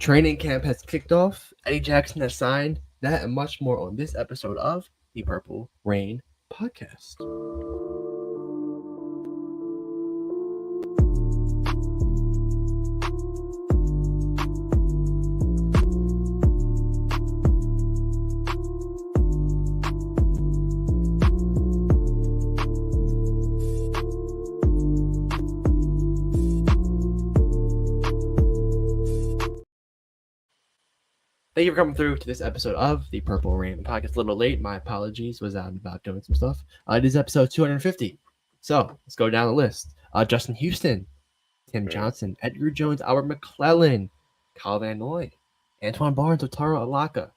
Training camp has kicked off. Eddie Jackson has signed. That and much more on this episode of the Purple Rain Podcast. Thank you for coming through to this episode of the Purple Rain Podcast. A little late, my apologies. Was out and about doing some stuff. It is episode 250. So let's go down the list. Justin Houston, Tim Johnson, Edgar Jones, Albert McClellan, Kyle Van Noy, Antoine Barnes, Otaro Alaka.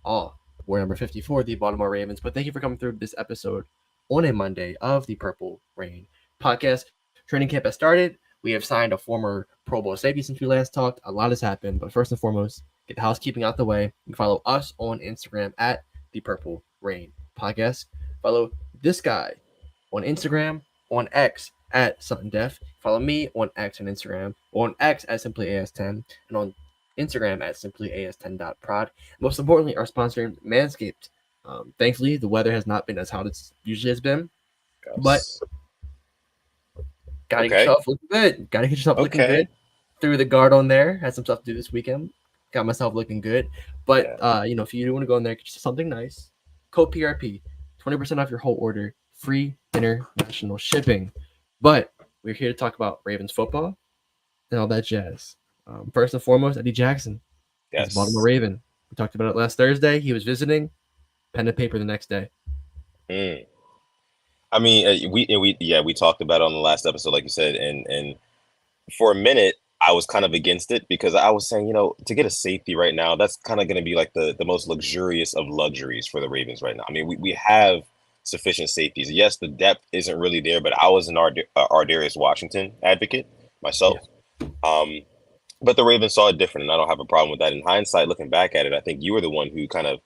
All were number 54, the Baltimore Ravens. But thank you for coming through this episode on a Monday of the Purple Rain Podcast. Training camp has started. We have signed a former Pro Bowl safety since we last talked. A lot has happened, but first and foremost, get the housekeeping out the way. You can follow us on Instagram at the Purple Rain Podcast. Follow this guy on Instagram, on X at Something Def. Follow me on X and Instagram, on X at Simply AS10, and on Instagram at Simply AS10.prod. Most importantly, our sponsor, Manscaped. Thankfully, the weather has not been as hot as it usually has been, but gotta get yourself looking good. Gotta get yourself looking good. Threw the guard on there. Had some stuff to do this weekend. Got myself looking good. But if you do want to go in there, get you something nice. Code PRP, 20% off your whole order, free international shipping. But we're here to talk about Ravens football and all that jazz. First and foremost, Eddie Jackson. Yes. He's a Baltimore Raven. We talked about it last Thursday. He was visiting. Pen and paper the next day. I mean, we talked about it on the last episode, like you said, and for a minute I was kind of against it because I was saying, to get a safety right now, that's kind of going to be like the most luxurious of luxuries for the Ravens right now. I mean, we have sufficient safeties. Yes, the depth isn't really there, but I was an Ardarius Washington advocate myself. Yeah. But the Ravens saw it different, and I don't have a problem with that. In hindsight, looking back at it, I think you were the one who kind of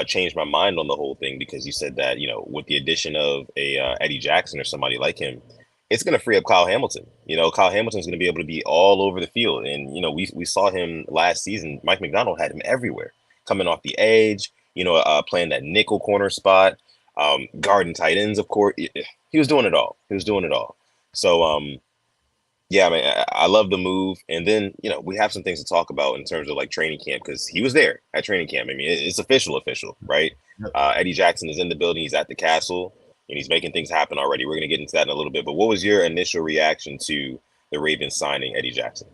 changed my mind on the whole thing because you said that, with the addition of a Eddie Jackson or somebody like him, it's going to free up Kyle Hamilton. Kyle Hamilton's going to be able to be all over the field. And, we saw him last season. Mike McDonald had him everywhere, coming off the edge, playing that nickel corner spot, guarding tight ends, of course. He was doing it all. So, yeah, I mean, I love the move. And then, we have some things to talk about in terms of like training camp because he was there at training camp. I mean, it's official, right? Eddie Jackson is in the building. He's at the castle and he's making things happen already. We're going to get into that in a little bit. But what was your initial reaction to the Ravens signing Eddie Jackson?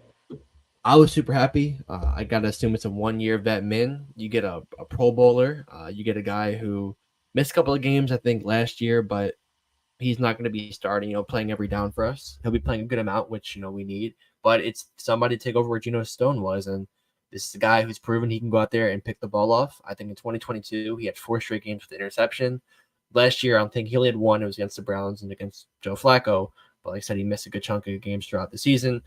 I was super happy. I got to assume it's a one-year vet min. You get a Pro Bowler. You get a guy who missed a couple of games, I think, last year, but he's not going to be starting, playing every down for us. He'll be playing a good amount, which, we need. But it's somebody to take over where Geno Stone was. And this is a guy who's proven he can go out there and pick the ball off. I think in 2022, he had 4 straight games with interception. Last year, I think he only had 1. It was against the Browns and against Joe Flacco. But like I said, he missed a good chunk of games throughout the season.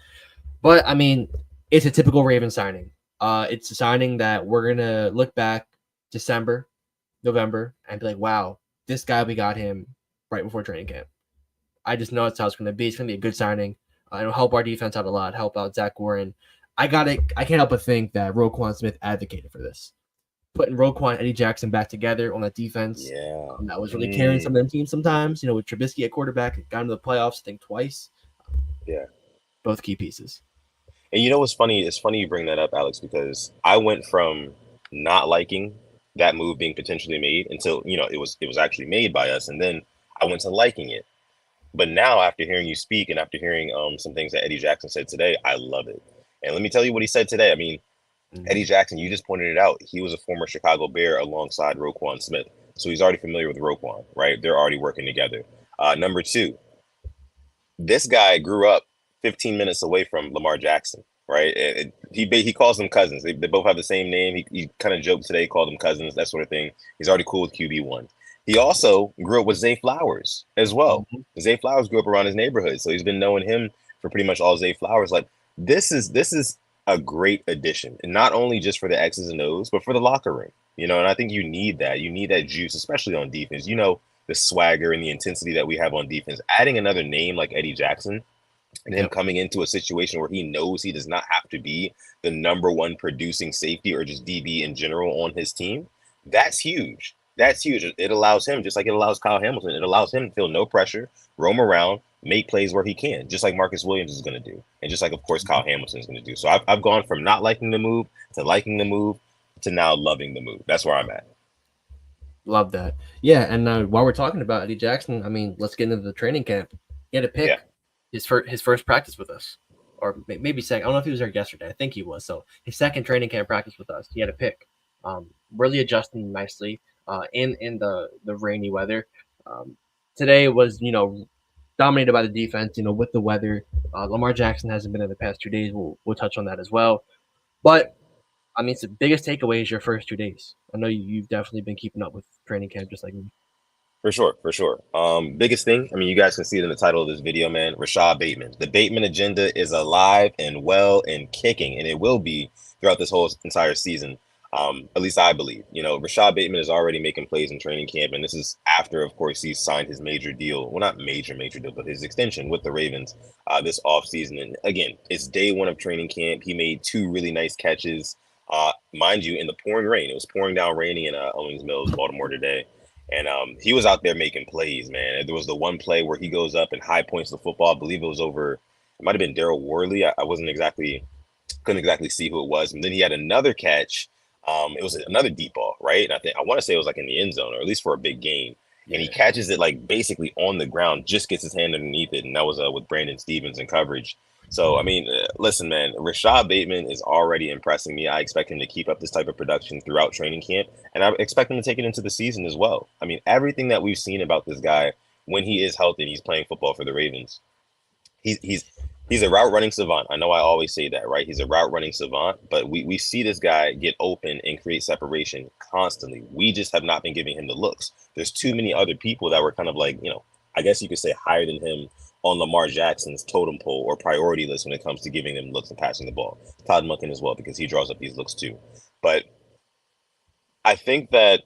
But, I mean, it's a typical Raven signing. It's a signing that we're going to look back December, November, and be like, wow, this guy, we got him right before training camp. I just know that's how it's going to be. It's going to be a good signing. It'll help our defense out a lot, help out Zach Warren. I can't help but think that Roquan Smith advocated for this. Putting Roquan and Eddie Jackson back together on that defense. Yeah. That was really carrying some of them teams sometimes. With Trubisky at quarterback, got into the playoffs, I think, twice. Yeah. Both key pieces. And what's funny? It's funny you bring that up, Alex, because I went from not liking that move being potentially made until, it was actually made by us. And then I went to liking it. But now after hearing you speak and after hearing some things that Eddie Jackson said today, I love it. And let me tell you what he said today. I mean, Eddie Jackson, you just pointed it out. He was a former Chicago Bear alongside Roquan Smith. So he's already familiar with Roquan, right? They're already working together. Number 2, this guy grew up 15 minutes away from Lamar Jackson, right? He calls them cousins. They both have the same name. He kind of joked today, called them cousins, that sort of thing. He's already cool with QB1. He also grew up with Zay Flowers as well. Zay Flowers grew up around his neighborhood. So he's been knowing him for pretty much all Zay Flowers. Like, this is a great addition, and not only just for the X's and O's, but for the locker room, and I think you need that juice, especially on defense, the swagger and the intensity that we have on defense. Adding another name like Eddie Jackson and him Yep. coming into a situation where he knows he does not have to be the number one producing safety or just DB in general on his team, that's huge. That's huge. It allows him, just like it allows Kyle Hamilton, it allows him to feel no pressure, roam around, make plays where he can, just like Marcus Williams is going to do. And just like, of course, Kyle Hamilton is going to do. So I've gone from not liking the move to liking the move to now loving the move. That's where I'm at. Love that. Yeah, and while we're talking about Eddie Jackson, I mean, let's get into the training camp. He had to Yeah. pick his first practice with us, or maybe second. I don't know if he was there yesterday. I think he was. So his second training camp practice with us, he had to pick. Really adjusting nicely in the rainy weather. Um, Today was dominated by the defense. With the weather, Lamar Jackson hasn't been in the past 2 days. We'll touch on that as well. Yeah. But I mean, it's the biggest takeaway is your first 2 days. I know you've definitely been keeping up with training camp just like me. For sure, for sure. Biggest thing, I mean, you guys can see it in the title of this video, man. Rashod Bateman. The Bateman agenda is alive and well and kicking, and it will be throughout this whole entire season. At least I believe. Rashod Bateman is already making plays in training camp, and this is after, of course, he's signed his major deal. Well, not major deal, but his extension with the Ravens this offseason. And again, it's day one of training camp. He made 2 really nice catches, mind you, in the pouring rain. It was pouring down raining in Owings Mills, Baltimore today. And he was out there making plays, man. There was the one play where he goes up and high points the football. I believe it was over, it might have been Daryl Worley. I couldn't exactly see who it was. And then he had another catch. It was another deep ball, right? And I want to say it was like in the end zone, or at least for a big game. And he catches it like basically on the ground, just gets his hand underneath it. And that was with Brandon Stevens in coverage. So, I mean, listen, man, Rashod Bateman is already impressing me. I expect him to keep up this type of production throughout training camp, and I expect him to take it into the season as well. I mean, everything that we've seen about this guy when he is healthy and he's playing football for the Ravens, he's he's a route running savant. I know I always say that, right? He's a route running savant, but we see this guy get open and create separation constantly. We just have not been giving him the looks. There's too many other people that were kind of like, I guess you could say higher than him on Lamar Jackson's totem pole or priority list when it comes to giving them looks and passing the ball. Todd Monken as well, because he draws up these looks too. But I think that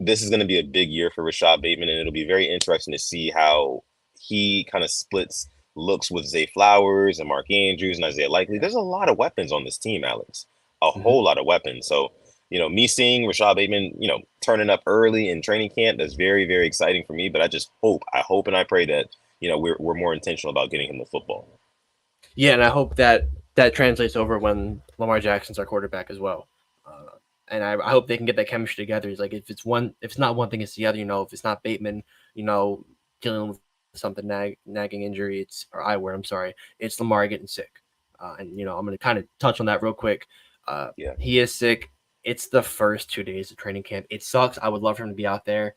this is going to be a big year for Rashod Bateman, and it'll be very interesting to see how he kind of splits looks with Zay Flowers and Mark Andrews and Isaiah Likely. There's a lot of weapons on this team, Alex. A whole lot of weapons. So, me seeing Rashod Bateman, turning up early in training camp, that's very, very exciting for me. But I hope and I pray that, we're more intentional about getting him the football. Yeah, and I hope that translates over when Lamar Jackson's our quarterback as well. And I hope they can get that chemistry together. It's like if it's not one thing, it's the other. If it's not Bateman, dealing with something nagging injury, or eyewear. I'm sorry, it's Lamar getting sick. And I'm going to kind of touch on that real quick. Yeah. He is sick. It's the first 2 days of training camp. It sucks. I would love for him to be out there,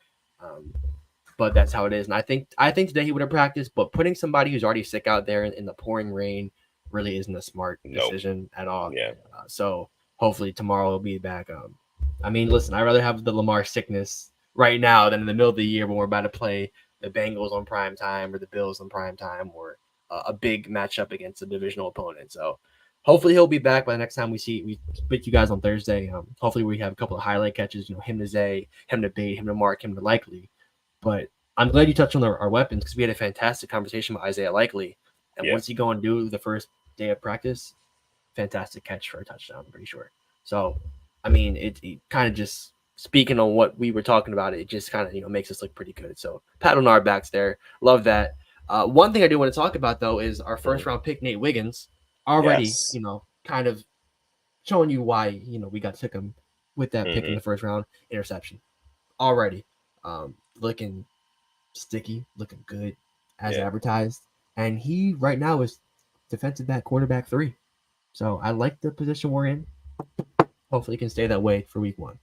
but that's how it is. And I think today he would have practiced. But putting somebody who's already sick out there in the pouring rain really isn't a smart decision at all. Yeah. So hopefully tomorrow he'll be back. I mean, listen, I'd rather have the Lamar sickness right now than in the middle of the year when we're about to play the Bengals on prime time or the Bills on prime time or a big matchup against a divisional opponent. So hopefully he'll be back by the next time we speak to you guys on Thursday. Hopefully we have a couple of highlight catches, him to Zay, him to Bate, him to Mark, him to Likely. But I'm glad you touched on our weapons because we had a fantastic conversation with Isaiah Likely. And once he go and do the first day of practice, fantastic catch for a touchdown, I'm pretty sure. So, I mean, it kind of just speaking on what we were talking about, it just kind of, makes us look pretty good. So pat on our backs there. Love that. One thing I do want to talk about, though, is our first round pick, Nate Wiggins, already, kind of showing you why, we took him with that pick in the first round, interception. Already looking sticky, looking good as advertised. And he right now is defensive back, quarterback 3. So I like the position we're in. Hopefully it can stay that way for week 1.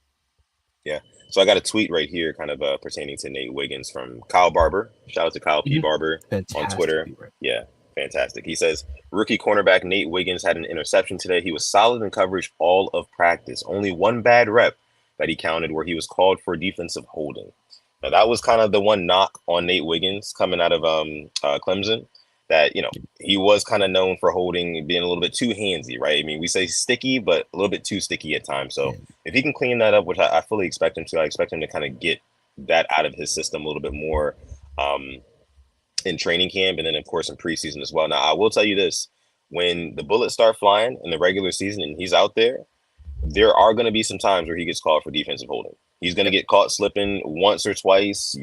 Yeah. So I got a tweet right here kind of pertaining to Nate Wiggins from Kyle Barber. Shout out to Kyle P. Barber on Twitter. Yeah, fantastic. He says, rookie cornerback Nate Wiggins had an interception today. He was solid in coverage all of practice. Only one bad rep that he counted where he was called for defensive holding. Now, that was kind of the one knock on Nate Wiggins coming out of Clemson, that, he was kind of known for holding, being a little bit too handsy, right? I mean, we say sticky, but a little bit too sticky at times. So if he can clean that up, which I fully expect him to, I expect him to kind of get that out of his system a little bit more in training camp, and then of course in preseason as well. Now, I will tell you this: when the bullets start flying in the regular season and he's out there are going to be some times where he gets called for defensive holding. He's going to Yep. get caught slipping once or twice,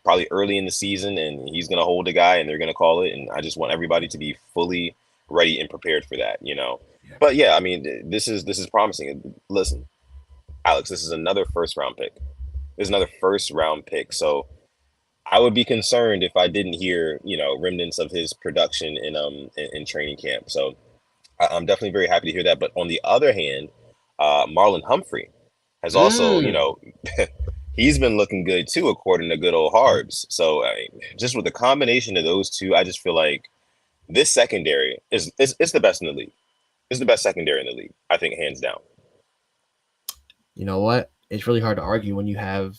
probably early in the season, and he's going to hold a guy, and they're going to call it. And I just want everybody to be fully ready and prepared for that, you know. Yeah. But yeah, I mean, this is promising. Listen, Alex, this is another first round pick. This is another first round pick. So I would be concerned if I didn't hear, remnants of his production in training camp. So I'm definitely very happy to hear that. But on the other hand, Marlon Humphrey has also, Mm. he's been looking good too, according to good old Yep. Harbs. So just with the combination of those two, I just feel like this secondary is the best in the league. It's the best secondary in the league, I think, hands down. You know what? It's really hard to argue when you have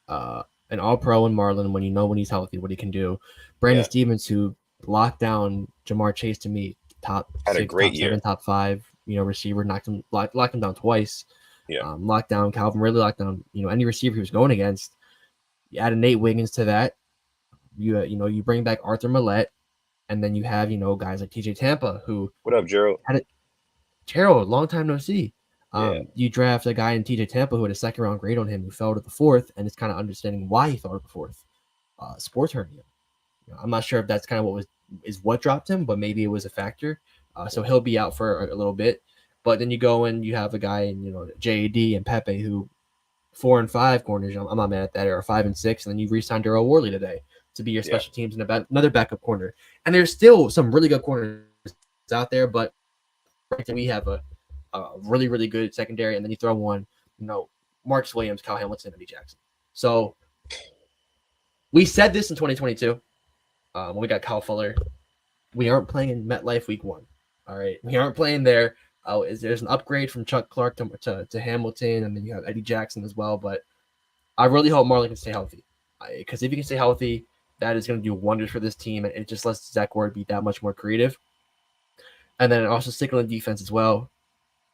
uh, an All Pro in Marlon, when you know when he's healthy, what he can do. Brandon Yeah, Stevens, who locked down Jamar Chase to me, top had a 6, great top 7, year. top 5, receiver, locked him down twice. Yeah, Locked down Calvin Ridley, locked down any receiver he was going against. You add a Nate Wiggins to that. You bring back Arthur Millette, and then you have guys like TJ Tampa who what up, Gerald? had a Terrell, long time no see. Yeah, You draft a guy in TJ Tampa who had a second round grade on him who fell to the fourth, and it's kind of understanding why he fell to the fourth. Sports hernia. I'm not sure if that's kind of what dropped him, but maybe it was a factor. So he'll be out for a little bit. But then you go and you have a guy in JAD and Pepe who 4 and 5 corners. I'm not mad at that. Or 5 and 6, and then you re-signed Daryl Worley today to be your yeah, special teams and another backup corner. And there's still some really good corners out there, but we have a really really good secondary, and then you throw one, Marcus Williams, Kyle Hamilton, Eddie Jackson. So we said this in 2022 when we got Kyle Fuller. We aren't playing in MetLife Week 1. All right, we aren't playing there. There's an upgrade from Chuck Clark to Hamilton, and then you have Eddie Jackson as well. But I really hope Marlon can stay healthy, because if he can stay healthy, that is going to do wonders for this team, and it just lets Zach Ward be that much more creative. And then also stick on the defense as well.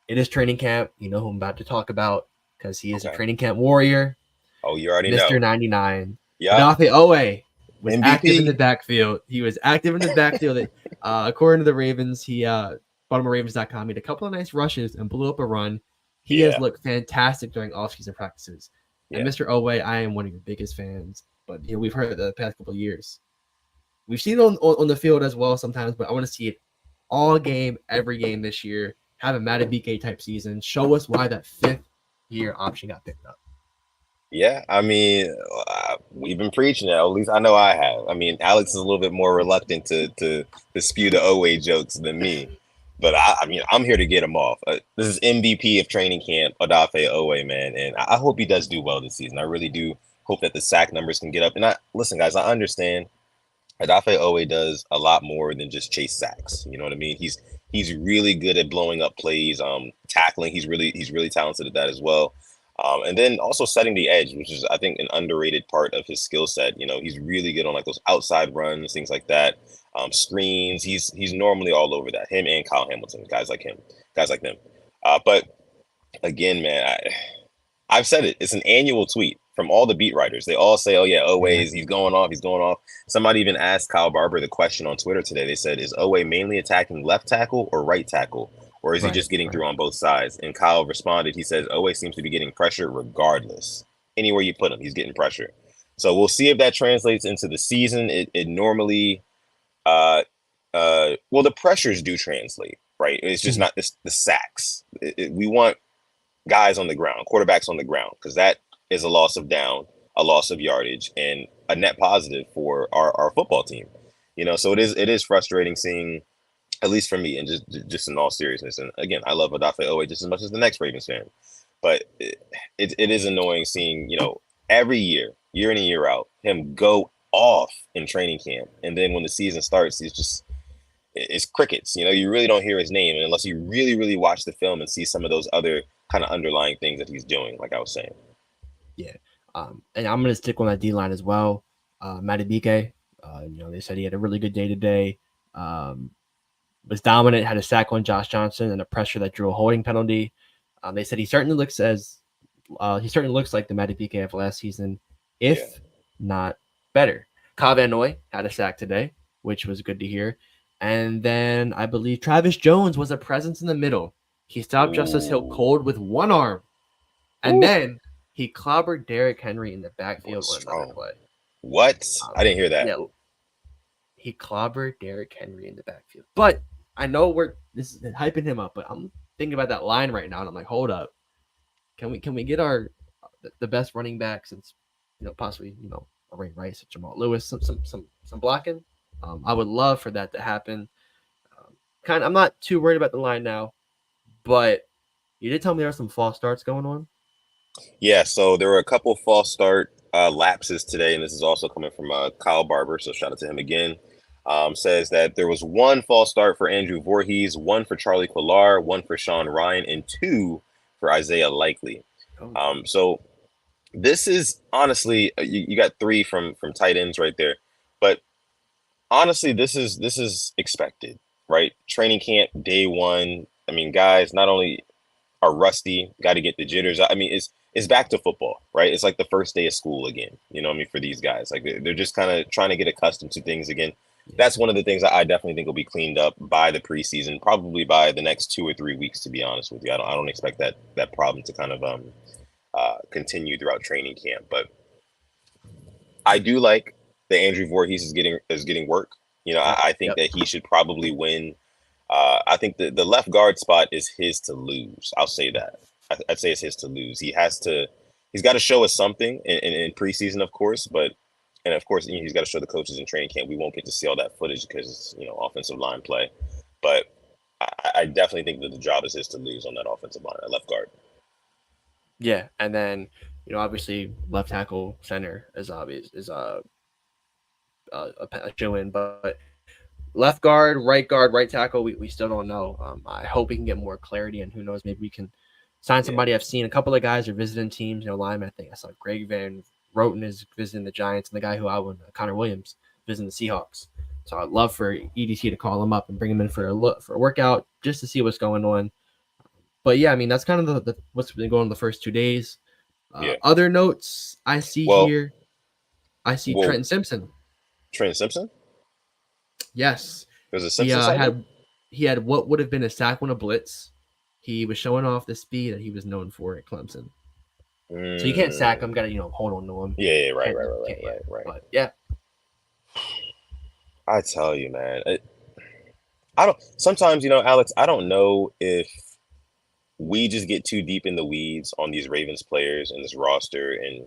It is training camp. You know who I'm about to talk about because he is a okay. training camp warrior, Oh, you already Mr. know. 99. Yep, Adafe Owe was active in the MVP. backfield. He was active in the backfield. According to the Ravens, he bottom of Ravens.com, made a couple of nice rushes and blew up a run. He has Yeah, looked fantastic during offseason practices. And yeah. Mr. Owe, I am one of your biggest fans, but we've heard it the past couple of years. We've seen it on the field as well sometimes, but I want to see it all game, every game this year. Have a Matabike type season. Show us why that 5th-year option got picked up. Yeah, I mean, we've been preaching it. At least I know I have. I mean, Alex is a little bit more reluctant to spew the Owe jokes than me, but I mean, I'm here to get him off. This is MVP of training camp, Adafe Owe, man, and I hope he does do well this season. I really do hope that the sack numbers can get up. And listen, guys, I understand Adafe Owe does a lot more than just chase sacks. You know what I mean? He's really good at blowing up plays, tackling. He's really talented at that as well. And then also setting the edge, which is I think an underrated part of his skill set. You know, he's really good on like those outside runs, things like that. Screens. He's normally all over that. Him and Kyle Hamilton, guys like him, guys like them. But again, man, I've said it. It's an annual tweet from all the beat writers. They all say, "Oh yeah, Yeah. Owe's he's going off. He's going off." Somebody even asked Kyle Barber the question on Twitter today. They said, "Is Owe mainly attacking left tackle or right tackle, or is he Right. just getting Right. through on both sides?" And Kyle responded. He says, "Owe seems to be getting pressure regardless. Anywhere you put him, he's getting pressure." So we'll see if that translates into the season. It normally, well, the pressures do translate, right? It's just Mhm. not the sacks. We want guys on the ground, quarterbacks on the ground, because that is a loss of down, a loss of yardage, and a net positive for our football team. You know, so it is frustrating seeing, at least for me, and just in all seriousness. And again, I love Adafe Owe just as much as the next Ravens fan, but it is annoying seeing every year in and year out, him go off in training camp, and then when the season starts, it's crickets. You know, you really don't hear his name unless you really, really watch the film and see some of those other kind of underlying things that he's doing, like I was saying. Yeah. And I'm going to stick on that D line as well. Matabike, they said he had a really good day today. Was dominant, had a sack on Josh Johnson and a pressure that drew a holding penalty. They said he certainly looks like the Matabike of last season, Yeah, if not better. Kyle Van Noy had a sack today, which was good to hear. And then I believe Travis Jones was a presence in the middle. He stopped Justice Hill Ooh. cold with one arm, and Ooh. then he clobbered Derrick Henry in the Boy, backfield on another strong. play. What? I didn't hear that. Yeah, he clobbered Derrick Henry in the backfield. But I know we're this is hyping him up, but I'm thinking about that line right now, and I'm like, hold up, can we get our the best running back since possibly a Ray Rice or Jamal Lewis some blocking. I would love for that to happen. I'm not too worried about the line now, but you did tell me there are some false starts going on. Yeah, so there were a couple false start lapses today, and this is also coming from Kyle Barber, so shout out to him again. Says that there was one false start for Andrew Voorhees, one for Charlie Quillar, one for Sean Ryan, and two for Isaiah Likely. Oh, So this is honestly, you got three from tight ends right there, but honestly, this is expected, right? Training camp day one. I mean, guys not only are rusty, got to get the jitters. I mean, it's back to football, right? It's like the first day of school again. You know what I mean? For these guys, like they're just kind of trying to get accustomed to things again. yeah, That's one of the things that I definitely think will be cleaned up by the preseason, probably by the next 2 or 3 weeks. To be honest with you, I don't expect that problem to kind of continue throughout training camp. But I do like that Andrew Voorhees is getting work. You know, yep, I think yep, that he should probably win. I think the left guard spot is his to lose. I'll say that. I'd say it's his to lose. He's got to show us something in preseason, of course, and of course, he's got to show the coaches in training camp. We won't get to see all that footage because it's, offensive line play. But I definitely think that the job is his to lose on that offensive line, at left guard. yeah. And then obviously left tackle center is obvious is a show in, but left guard, right tackle, we still don't know. I hope we can get more clarity, and who knows, maybe we can sign Yeah, somebody. I've seen a couple of guys are visiting teams, linemen. I think I saw Greg Van Roten is visiting the Giants, and the guy who I would Connor Williams visiting the Seahawks. So I'd love for EDT to call him up and bring him in for a workout just to see what's going on. But yeah, I mean that's kind of the what's been going on the first 2 days. yeah. Other notes I see Well, here, I see well, Trenton Simpson. Trent Simpson. Yes, There's a he Simpson sighting. had what would have been a sack on a blitz. He was showing off the speed that he was known for at Clemson. So you can't sack Mm, him. Got to hold on to him. yeah, yeah, right, Can't right, you right, can't right, yeah. right, right. But yeah, I tell you, man. I don't. Sometimes, Alex. I don't know if we just get too deep in the weeds on these Ravens players and this roster, and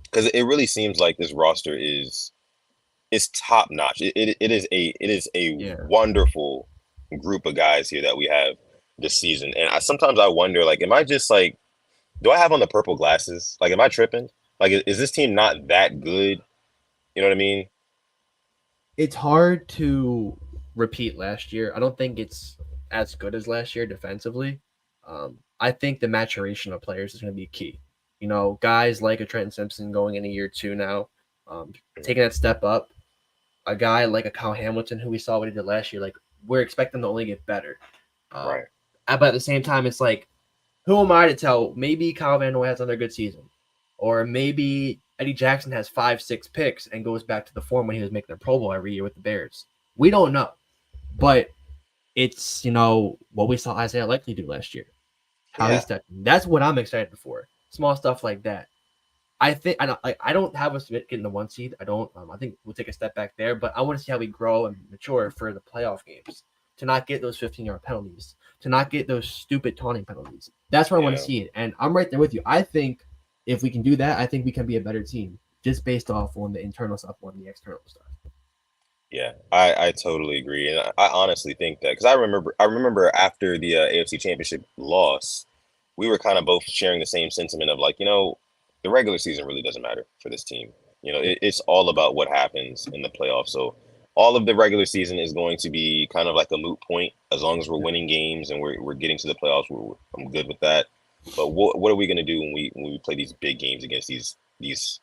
because it really seems like this roster is top notch. It is a yeah. wonderful group of guys here that we have this season, and sometimes I wonder, like, am I just like, do I have on the purple glasses? Like, am I tripping? Like, is this team not that good? You know what I mean? It's hard to repeat last year. I don't think it's as good as last year defensively. I think the maturation of players is going to be key. Guys like a Trenton Simpson going in a year two now, taking that step up. A guy like a Kyle Hamilton, who we saw what he did last year, like we're expecting to only get better. Right. But at the same time, it's like, who am I to tell? Maybe Kyle Van Noy has another good season, or maybe Eddie Jackson has 5, 6 picks and goes back to the form when he was making a Pro Bowl every year with the Bears. We don't know, but it's what we saw Isaiah Likely do last year, how he Yeah. stepped. That's what I'm excited for. Small stuff like that. I don't have us getting the 1 seed. I don't. I think we'll take a step back there, but I want to see how we grow and mature for the playoff games. To not get those 15-yard penalties, to not get those stupid taunting penalties. That's where I want to Yeah. see it, and I'm right there with you. I think if we can do that, I think we can be a better team just based off on the internal stuff, on the external stuff. Yeah, I totally agree, and I honestly think that because I remember after the AFC Championship loss, we were kind of both sharing the same sentiment of like, the regular season really doesn't matter for this team. Yeah, It's all about what happens in the playoffs. So all of the regular season is going to be kind of like a moot point as long as we're yeah. winning games and we're getting to the playoffs. I'm good with that. But what are we going to do when we play these big games against these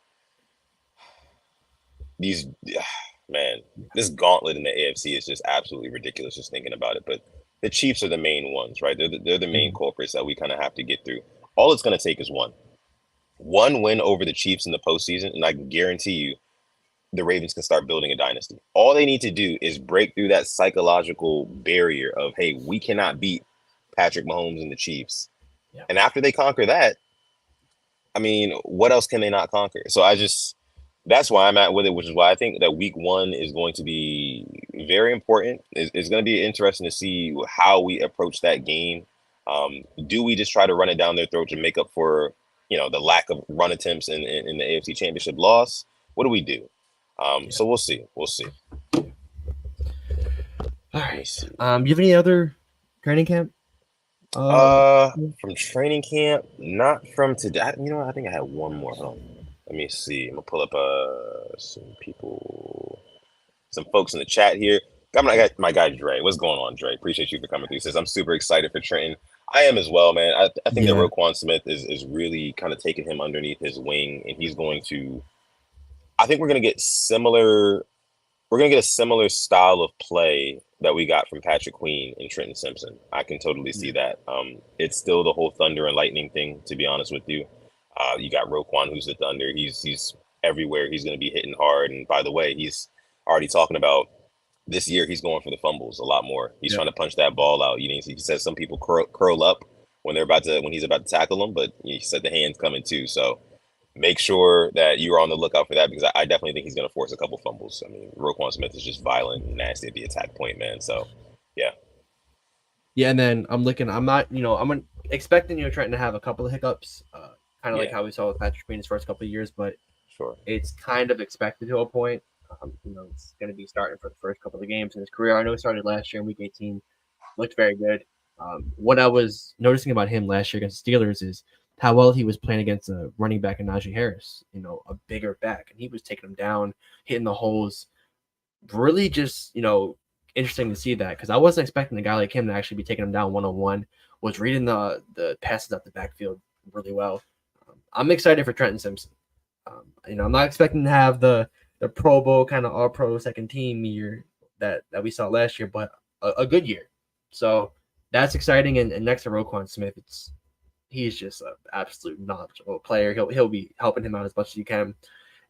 man, this gauntlet in the AFC is just absolutely ridiculous just thinking about it. But the Chiefs are the main ones, right? They're the main Mhm. culprits that we kind of have to get through. All it's going to take is one win over the Chiefs in the postseason, and I can guarantee you the Ravens can start building a dynasty. All they need to do is break through that psychological barrier of, hey, we cannot beat Patrick Mahomes and the Chiefs. Yeah. And after they conquer that, I mean, what else can they not conquer? So that's why I'm at with it, which is why I think that week one is going to be very important. It's going to be interesting to see how we approach that game. Do we just try to run it down their throat to make up for, the lack of run attempts in the AFC Championship loss? What do we do? Yeah. So we'll see. We'll see. All Let me right. see. You have any other training camp? From training camp, not from today. I think I had one more. Hold on. Let me see. I'm gonna pull up some folks in the chat here. I got my guy Dre. What's going on, Dre? Appreciate you for coming through. He says I'm super excited for Trenton. I am as well, man. I think that Yeah. Roquan Smith is really kind of taking him underneath his wing, and he's going to. I think we're gonna get similar. We're gonna get a similar style of play that we got from Patrick Queen and Trenton Simpson. I can totally see that. It's still the whole thunder and lightning thing, to be honest with you. You got Roquan, who's the thunder. He's everywhere. He's going to be hitting hard. And by the way, he's already talking about this year. He's going for the fumbles a lot more. He's Yeah. trying to punch that ball out. He says some people curl up when he's about to tackle them, but he said the hands coming too. So make sure that you're on the lookout for that because I definitely think he's going to force a couple fumbles. I mean, Roquan Smith is just violent and nasty at the attack point, man. So, yeah. Yeah, and then I'm not, I'm expecting Trenton to have a couple of hiccups, kind of like Yeah. how we saw with Patrick Queen his first couple of years, but Sure. it's kind of expected to a point. It's going to be starting for the first couple of games in his career. I know he started last year in Week 18, looked very good. What I was noticing about him last year against the Steelers is how well he was playing against a running back in Najee Harris, a bigger back, and he was taking him down, hitting the holes. Really, just interesting to see that because I wasn't expecting a guy like him to actually be taking him down 1-on-1. Was reading the passes out the backfield really well. I'm excited for Trenton Simpson. I'm not expecting to have the Pro Bowl kind of All Pro second team year that we saw last year, but a good year. So that's exciting. And next to Roquan Smith, he's just an absolute knowledgeable player. He'll be helping him out as much as you can,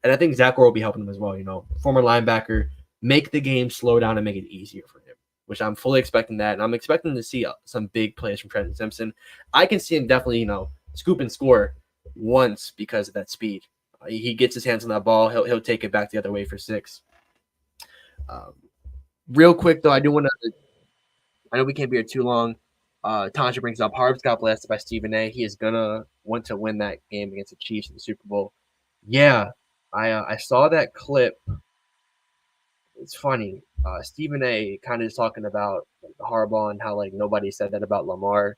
and I think Zach will be helping him as well. Former linebacker, make the game slow down and make it easier for him, which I'm fully expecting that, and I'm expecting to see some big plays from Trenton Simpson. I can see him definitely scoop and score once because of that speed. He gets his hands on that ball, he'll take it back the other way for 6. Real quick though, I know we can't be here too long. Tanja brings up Harbs got blasted by Stephen A. He is gonna want to win that game against the Chiefs in the Super Bowl. Yeah, I saw that clip. It's funny. Stephen A. kind of is talking about Harbaugh and how nobody said that about Lamar.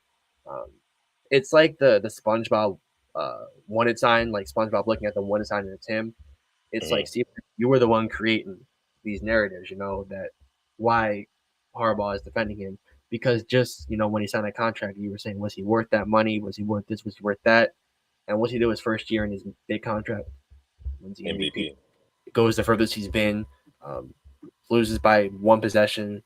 It's like the SpongeBob wanted sign, like SpongeBob looking at the wanted sign and it's him. It's like, Stephen, you were the one creating these narratives, that why Harbaugh is defending him. Because just, when he signed that contract, you were saying, was he worth that money? Was he worth this? Was he worth that? And what's he do his first year in his big contract? Wins the MVP. It goes the furthest he's been. Loses by 1 possession,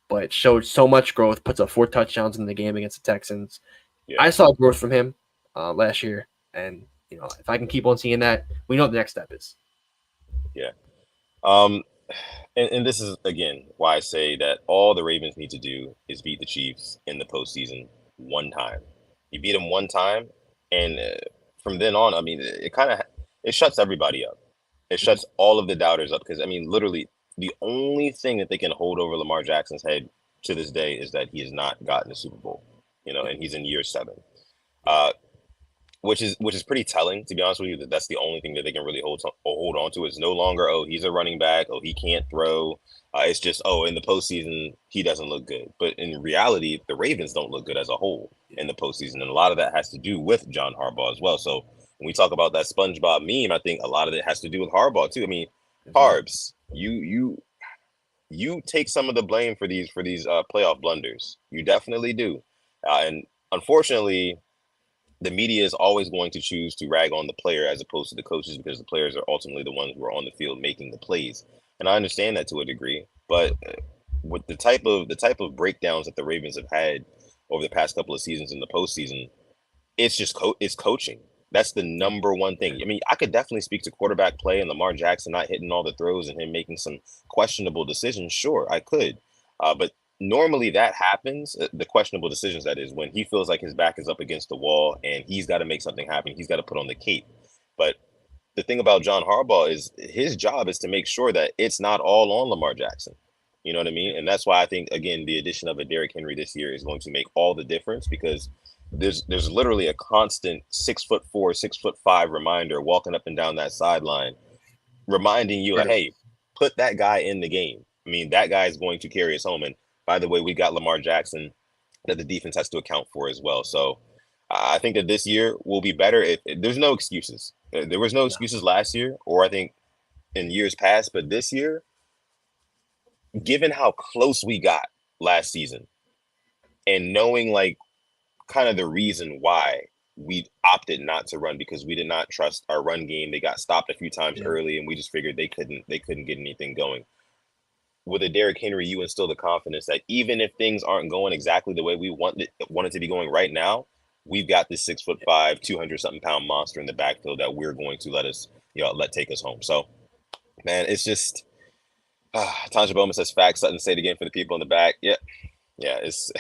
but showed so much growth, puts up 4 touchdowns in the game against the Texans. Yeah. I saw growth from him last year. And, if I can keep on seeing that, we know what the next step is. Yeah. And this is, again, why I say that all the Ravens need to do is beat the Chiefs in the postseason one time. You beat them one time, and from then on, I mean, it shuts everybody up. It shuts all of the doubters up because, I mean, literally, the only thing that they can hold over Lamar Jackson's head to this day is that he has not gotten a Super Bowl, and he's in year 7. Which is pretty telling, to be honest with you. That's the only thing that they can really hold on to. It's no longer, oh, he's a running back, oh, he can't throw. It's just, oh, in the postseason he doesn't look good. But in reality, the Ravens don't look good as a whole in the postseason, and a lot of that has to do with John Harbaugh as well. So when we talk about that SpongeBob meme, I think a lot of it has to do with Harbaugh too. I mean, Harbs, you take some of the blame for these playoff blunders. You definitely do, and unfortunately, the media is always going to choose to rag on the player as opposed to the coaches because the players are ultimately the ones who are on the field making the plays. And I understand that to a degree, but with the type of breakdowns that the Ravens have had over the past couple of seasons in the postseason, it's just it's coaching. That's the Yeah. number one thing. I mean, I could definitely speak to quarterback play and Lamar Jackson not hitting all the throws and him making some questionable decisions. Sure, I could. But normally that happens, the questionable decisions, that is, when he feels like his back is up against the wall and he's got to make something happen. He's got to put on the cape. But the thing about John Harbaugh is his job is to make sure that it's not all on Lamar Jackson. You know what I mean? And that's why I think, again, the addition of a Derrick Henry this year is going to make all the difference, because there's literally a constant 6'4", 6'5" reminder walking up and down that sideline, reminding you like, True. hey, put that guy in the game. I mean, that guy is going to carry us home. And by the way, we got Lamar Jackson that the defense has to account for as well. So I think that this year will be better. There's no excuses. There was no No. excuses last year, or I think in years past, but this year, given how close we got last season, and knowing like kind of the reason why we opted not to run, because we did not trust our run game. They got stopped a few times Yeah. early, and we just figured they couldn't get anything going. With a Derrick Henry, you instill the confidence that even if things aren't going exactly the way we want it to be going right now, we've got this 6'5", 200-something-pound monster in the backfield that we're going to let take us home. So, man, it's just Tanja Bowman says facts. Sutton, say it again for the people in the back. Yeah, yeah. It's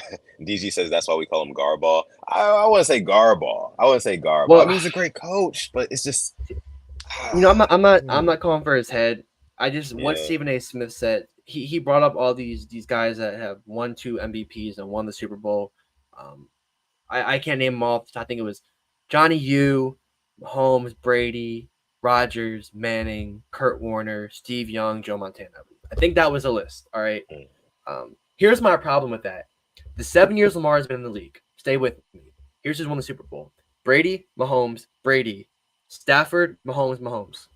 DG says that's why we call him Garball. I want to say Garball. I want to say Garball. I Well, mean, he's a great coach, but it's just I'm not calling for his head. I just what yeah, Stephen A. Smith said. He brought up all these guys that have won 2 MVPs and won the Super Bowl. Um, I can't name them all. I think it was Johnny U, Mahomes, Brady, Rogers, Manning, Kurt Warner, Steve Young, Joe Montana. I think that was a list. All right. mm, Here's my problem with that. The 7 years Lamar has been in the league. Stay with me. Here's who's won the Super Bowl: Brady, Mahomes, Brady, Stafford, Mahomes, Mahomes.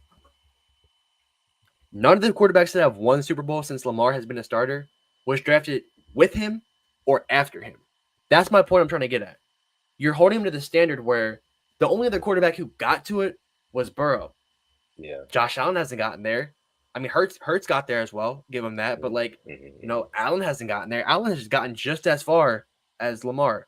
None of the quarterbacks that have won Super Bowl since Lamar has been a starter was drafted with him or after him. That's my point I'm trying to get at. You're holding him to the standard where the only other quarterback who got to it was Burrow. yeah, Josh Allen hasn't gotten there. I mean, Hurts got there as well. Give him that. But like, mm-hmm. Allen hasn't gotten there. Allen has gotten just as far as Lamar,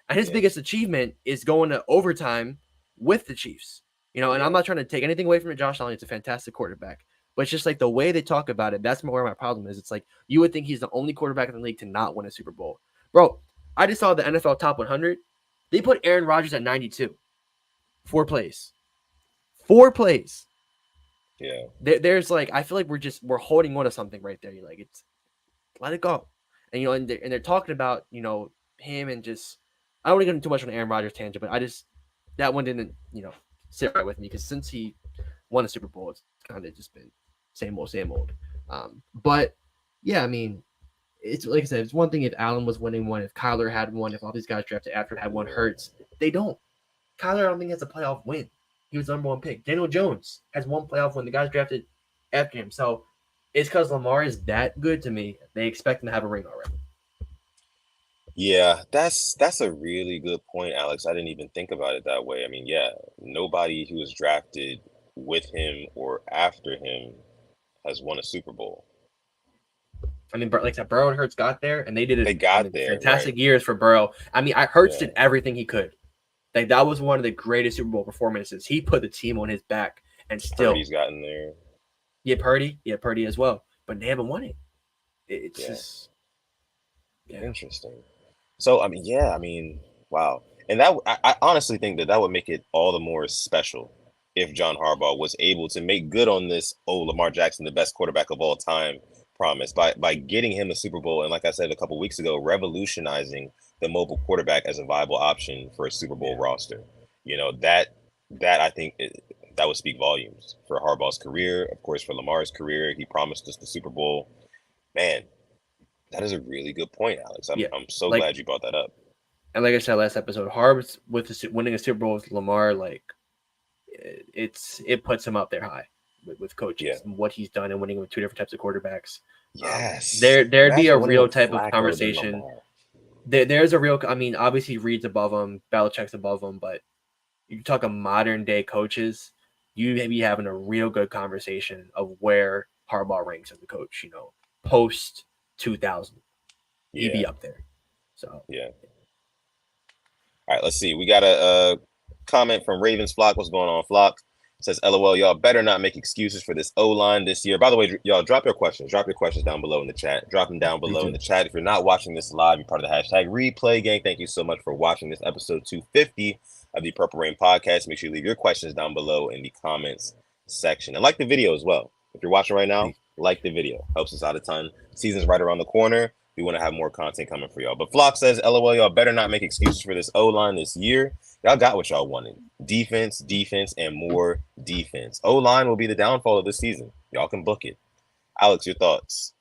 and his Yeah, biggest achievement is going to overtime with the Chiefs. And I'm yeah, not trying to take anything away from it. Josh Allen is a fantastic quarterback, but it's just like the way they talk about it. That's where my problem is. It's like you would think he's the only quarterback in the league to not win a Super Bowl, bro. I just saw the NFL Top 100. They put Aaron Rodgers at 92. 4 plays. 4 plays. yeah, There's like I feel like we're holding on to something right there. You're like it's let it go, and they're talking about him and just I don't want to get into too much on Aaron Rodgers tangent, but I just that one didn't sit right with me because since he won a Super Bowl, it's kind of just been same old, same old. But yeah, I mean, it's like I said, it's one thing if Allen was winning one, if Kyler had one, if all these guys drafted after had one. Hurts, they don't. Kyler, I don't think has a playoff win. He was the number one pick. Daniel Jones has one playoff win. The guys drafted after him. So it's because Lamar is that good to me. They expect him to have a ring already. yeah. That's a really good point, Alex. I didn't even think about it that way. I mean, yeah, nobody who was drafted with him or after him has won a Super Bowl. I mean, like I said, Burrow and Hurts got there, and they did it. They I got mean, there, right? fantastic years for Burrow. I mean, Hurts Yeah, did everything he could. Like that was one of the greatest Super Bowl performances. He put the team on his back, and still, Purdy's gotten there. Purdy as well. But they haven't won it. It's Yeah, just yeah, interesting. So, I mean, yeah, I mean, wow. And I honestly think that would make it all the more special if John Harbaugh was able to make good on this, oh, Lamar Jackson, the best quarterback of all time promise by getting him a Super Bowl. And like I said a couple weeks ago, revolutionizing the mobile quarterback as a viable option for a Super Bowl yeah, roster. That I think that would speak volumes for Harbaugh's career, of course, for Lamar's career. He promised us the Super Bowl. Man, that is a really good point, Alex. I'm yeah. I'm so Like glad you brought that up. and like I said last episode, Harbs with winning a Super Bowl with Lamar, like it puts him up there high with Yeah. coaches and what he's done and winning with two different types of quarterbacks. Yes. There'd be a Imagine winning real with type of Flacco than conversation. Lamar. There's a real. I mean, obviously Reed's above him, Belichick's above him, but you talk of modern day coaches, you may be having a real good conversation of where Harbaugh ranks as a coach. Post 2000, he'd Yeah. be up there. So Yeah. All right. Let's see. We got comment from Ravens Flock. What's going on, Flock? Says, LOL, y'all better not make excuses for this O-line this year. By the way, y'all drop your questions. Drop your questions down below in the chat. Drop them down Me below in too. the chat. If you're not watching this live, you're part of the hashtag replay gang. Thank you so much for watching this episode 250 of the Purple Rain podcast. Make sure you leave your questions down below in the comments section. And like the video as well. If you're watching right now, like the video. Helps us out a ton. Season's right around the corner. We want to have more content coming for y'all. But Flock says, LOL, y'all better not make excuses for this O-line this year. Y'all got what y'all wanted. Defense, defense, and more defense. O-line will be the downfall of this season. Y'all can book it. Alex, your thoughts?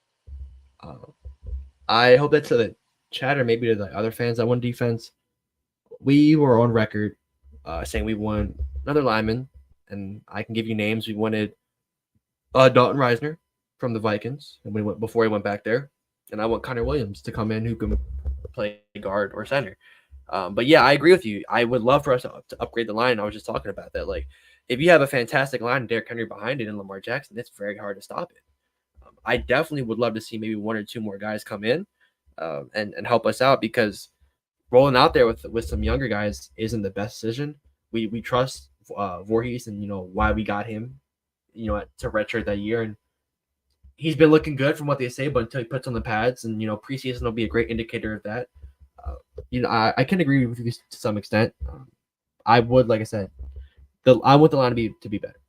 I hope that's to the chat or maybe to the other fans that won defense. We were on record saying we won another lineman, and I can give you names. We wanted Dalton Reisner from the Vikings, and we went before he went back there. And I want Connor Williams to come in who can play guard or center. But yeah, I agree with you. I would love for us to upgrade the line. I was just talking about that. Like, if you have a fantastic line and Derrick Henry behind it and Lamar Jackson, it's very hard to stop it. I definitely would love to see maybe one or two more guys come in and help us out, because rolling out there with some younger guys isn't the best decision. We trust Voorhees, and why we got him, to redshirt that year, and he's been looking good from what they say. But until he puts on the pads, and preseason will be a great indicator of that. I can agree with you to some extent. I would, like I said, I want the line to be better.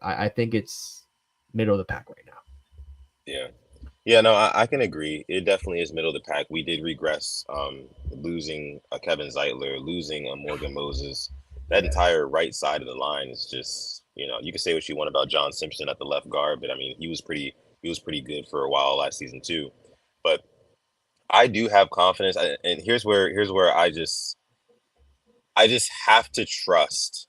I think it's middle of the pack right now. Yeah. Yeah, no, I can agree. It definitely is middle of the pack. We did regress, losing Kevin Zeitler, losing Morgan Moses. That entire right side of the line is just, you can say what you want about John Simpson at the left guard, but I mean, he was pretty good for a while last season too. But I do have confidence, and here's where I just have to trust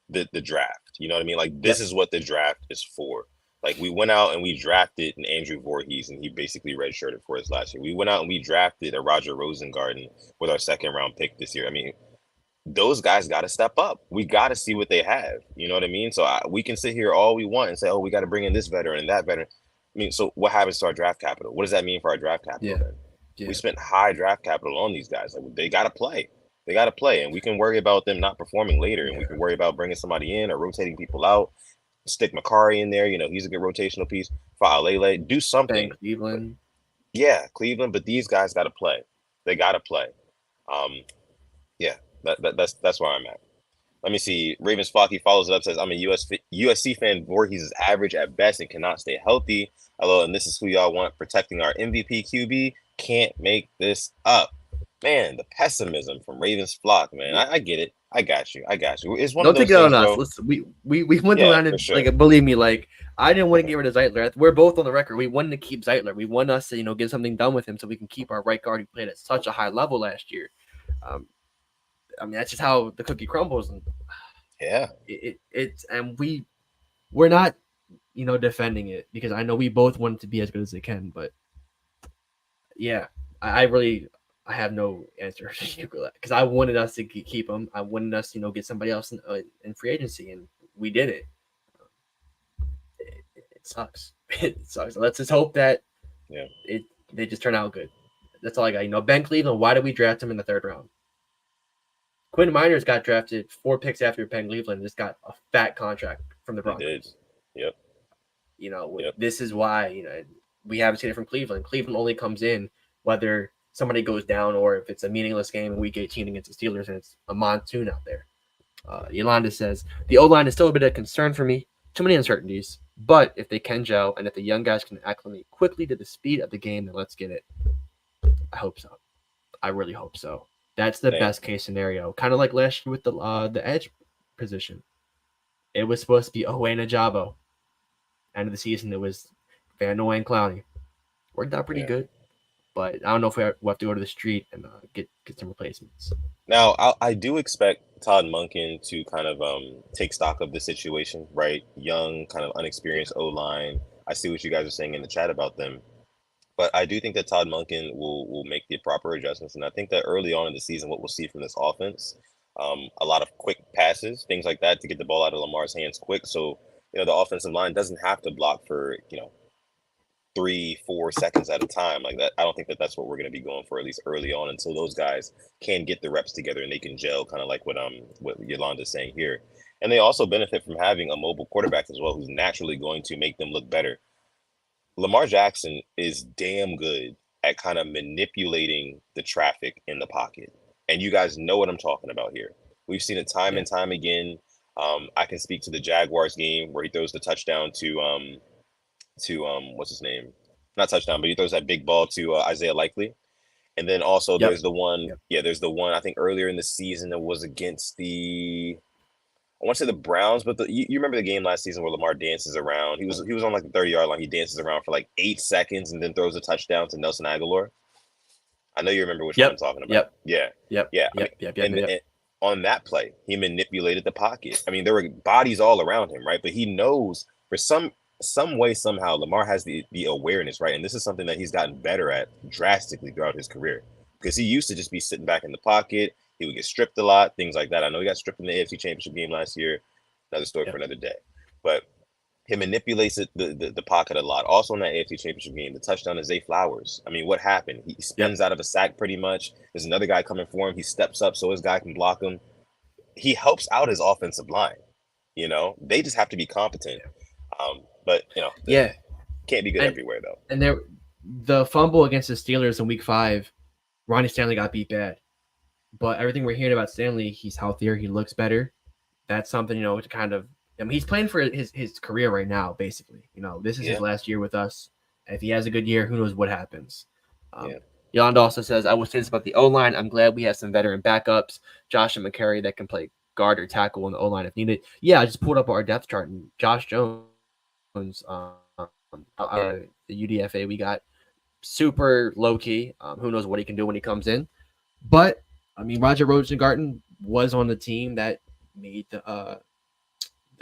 the draft. You know what I mean? Like, this is what the draft is for. Like, we went out and we drafted an Andrew Voorhees, and he basically redshirted for us last year. We went out and we drafted a Roger Rosengarten with our second round pick this year. I mean, those guys got to step up. We got to see what they have. You know what I mean? So we can sit here all we want and say, oh, we got to bring in this veteran and that veteran. I mean, so what happens to our draft capital? What does that mean for our draft capital then? Yeah. We spent high draft capital on these guys. Like, they got to play. They got to play, and we can worry about them not performing later, and we can worry about bringing somebody in or rotating people out. Stick Makari in there, he's a good rotational piece. Fa'alele, do something. Cleveland. Yeah, Cleveland, but these guys got to play. They got to play. Yeah, that's where I'm at. Let me see. Ravens Flocky follows it up, says, I'm a USC fan. Voorhees is average at best and cannot stay healthy. Hello, and this is who y'all want protecting our MVP QB. Can't make this up. Man, the pessimism from Ravens Flock, man. I get it. I got you. It's one Don't of those take it on things, us. bro. Listen, we went the line, and sure. like, believe me, like, I didn't want to get rid of Zeitler. We're both on the record. We wanted to keep Zeitler. We want us to get something done with him so we can keep our right guard who played at such a high level last year. I mean, that's just how the cookie crumbles. And yeah, it's and we're not defending it, because I know we both want it to be as good as they can. But yeah, I have no answer because I wanted us to keep him. I wanted us, get somebody else in free agency, and we did it. It sucks. It sucks. Let's just hope that they just turn out good. That's all I got. Ben Cleveland, why did we draft him in the third round? Quinn Miners got drafted 4 picks after Ben Cleveland and just got a fat contract from the Broncos. Yep. This is why, we haven't seen it from Cleveland. Cleveland only comes in whether somebody goes down or if it's a meaningless game in Week 18 against the Steelers and it's a monsoon out there. Yolanda says, the O-line is still a bit of concern for me. Too many uncertainties. But if they can gel and if the young guys can acclimate quickly to the speed of the game, then let's get it. I hope so. I really hope so. That's the best case scenario. Kind of like last year with the edge position. It was supposed to be Owe Najabo. End of the season, it was Van Noy and Clowney. Worked out pretty good. But I don't know if we'll have to go to the street and get some replacements. Now, I do expect Todd Monken to kind of take stock of the situation, right? Young, kind of unexperienced O-line. I see what you guys are saying in the chat about them. But I do think that Todd Monken will make the proper adjustments. And I think that early on in the season, what we'll see from this offense, a lot of quick passes, things like that to get the ball out of Lamar's hands quick. So, the offensive line doesn't have to block for, 3-4 seconds at a time like that. I don't think that that's what we're going to be going for, at least early on, until those guys can get the reps together and they can gel, kind of like what Yolanda's saying here. And they also benefit from having a mobile quarterback as well, who's naturally going to make them look better. Lamar Jackson is damn good at kind of manipulating the traffic in the pocket. And you guys know what I'm talking about here. We've seen it time Yeah. and time again. I can speak to the Jaguars game where he throws the touchdown to what's his name? Not touchdown, but he throws that big ball to Isaiah Likely. And then also Yep. there's the one, Yep. yeah, there's the one I think earlier in the season that was against the I want to say the Browns, but you remember the game last season where Lamar dances around. He was on like the 30-yard line. He dances around for like 8 seconds and then throws a touchdown to Nelson Aguilar. I know you remember which one I'm Yep. talking about. Yep. Yeah, Yep. yeah. I mean, Yep. Yep. Yep. and Yep. on that play, he manipulated the pocket. I mean, there were bodies all around him, right? But he knows for some way somehow Lamar has the awareness, right? And this is something that he's gotten better at drastically throughout his career, because he used to just be sitting back in the pocket. He would get stripped a lot, things like that. I know he got stripped in the AFC Championship game last year. Another story for Yep. another day. But he manipulates the pocket a lot. Also in that AFC Championship game, the touchdown to Zay Flowers. I mean, what happened? He spins Yep. out of a sack pretty much. There's another guy coming for him. He steps up so his guy can block him. He helps out his offensive line. They just have to be competent. But Yeah. can't be good And everywhere though. and there, the fumble against the Steelers in Week 5, Ronnie Stanley got beat bad. But everything we're hearing about Stanley, he's healthier. He looks better. That's something, to kind of. I mean, he's playing for his career right now, basically. This is his Yeah, last year with us. If he has a good year, who knows what happens. Um, yeah, Yolanda also says, I will say this about the O line. I'm glad we have some veteran backups, Josh and McCary, that can play guard or tackle in the O line if needed. Yeah, I just pulled up our depth chart, and Josh Jones, the UDFA we got, super low key. Who knows what he can do when he comes in? But I mean, Roger Rosengarten was on the team that made the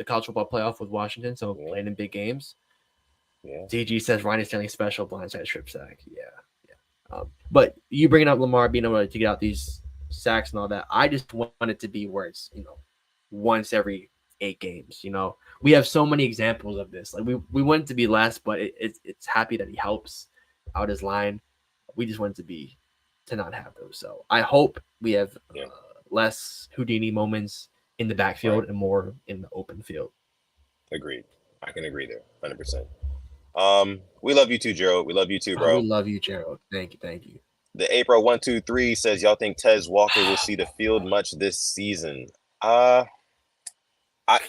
college football playoff with Washington, so yeah, playing in big games. yeah, DG says Ronnie Stanley special blindside strip sack. Yeah, yeah. But you bringing up Lamar being able to get out these sacks and all that, I just want it to be where it's once every 8 games. We have so many examples of this. Like we want it to be less, but it's happy that he helps out his line. We just want it to not have those. So I hope we have yeah. less Houdini moments in the Right. backfield and more in the open field. Agreed. I can agree there, 100%. We love you too, Gerald. We love you too, Oh, we bro. love you, Gerald. Thank you, thank you. The April 123 says y'all think Tez Walker will see the field much this season. Uh, I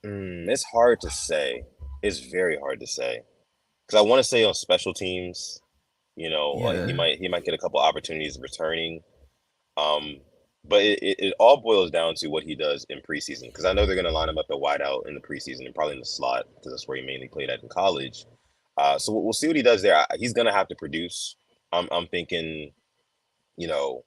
it's hard to say. It's very hard to say because I want to say on special teams, he Yeah, might get a couple opportunities returning. Um, but it all boils down to what he does in preseason, because I know they're going to line him up at wideout in the preseason and probably in the slot because that's where he mainly played at in college. So we'll see what he does there. He's going to have to produce. I'm thinking, you know,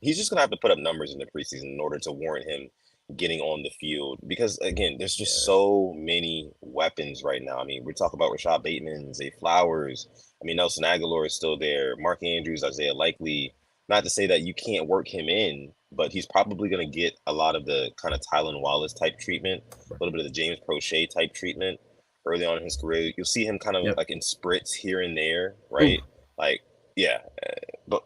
he's just gonna have to put up numbers in the preseason in order to warrant him getting on the field. Because again, there's just yeah, so many weapons right now. I mean, we're talking about Rashod Bateman, Zay Flowers. I mean, Nelson Aguilar is still there. Mark Andrews, Isaiah Likely. Not to say that you can't work him in, but he's probably going to get a lot of the kind of Tylan Wallace type treatment, a little bit of the James Prochet type treatment early on in his career. You'll see him kind of yep. like in spurts here and there, Ooh, right? Like, yeah, but